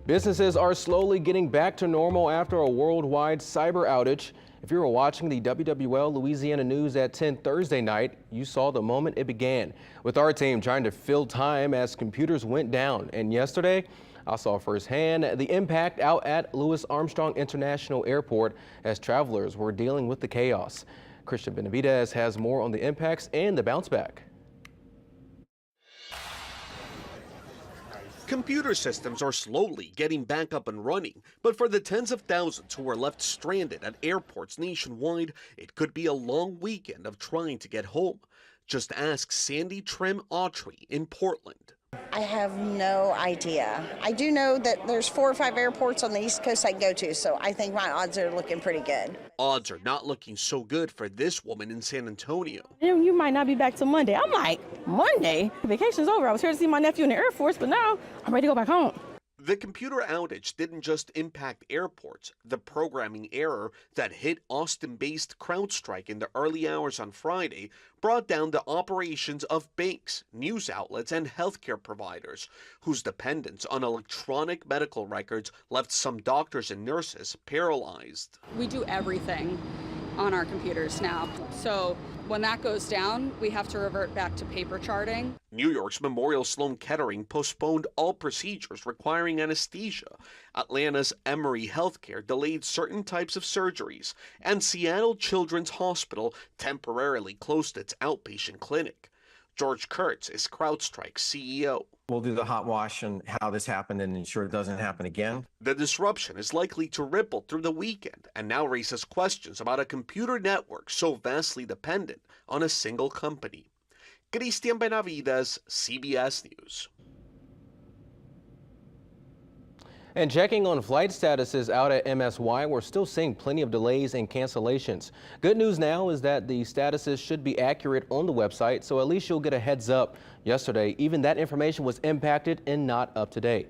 Businesses are slowly getting back to normal after a worldwide cyber outage. If you were watching the WWL Louisiana News at 10 Thursday night, you saw the moment it began, with our team trying to fill time as computers went down. And yesterday, I saw firsthand the impact out at Louis Armstrong International Airport as travelers were dealing with the chaos. Christian Benavidez has more on the impacts and the bounce back. Computer systems are slowly getting back up and running, but for the tens of thousands who are left stranded at airports nationwide, it could be a long weekend of trying to get home. Just ask Sandy Trim Autry in Portland. I have no idea. I do know that there's 4 or 5 airports on the East Coast I can go to, so I think my odds are looking pretty good. Odds are not looking so good for this woman in San Antonio. You might not be back till Monday. I'm like, Monday? Vacation's over. I was here to see my nephew in the Air Force, but now I'm ready to go back home. The computer outage didn't just impact airports. The programming error that hit Austin-based CrowdStrike in the early hours on Friday brought down the operations of banks, news outlets, and healthcare providers, whose dependence on electronic medical records left some doctors and nurses paralyzed. We do everything on our computers now. So when that goes down, we have to revert back to paper charting. New York's Memorial Sloan Kettering postponed all procedures requiring anesthesia. Atlanta's Emory Healthcare delayed certain types of surgeries. And Seattle Children's Hospital temporarily closed its outpatient clinic. George Kurtz is CrowdStrike's CEO. We'll do the hot wash and how this happened and ensure it doesn't happen again. The disruption is likely to ripple through the weekend and now raises questions about a computer network so vastly dependent on a single company. Christian Benavidez, CBS News. And checking on flight statuses out at MSY, we're still seeing plenty of delays and cancellations. Good news now is that the statuses should be accurate on the website, so at least you'll get a heads up. Yesterday, even that information was impacted and not up to date.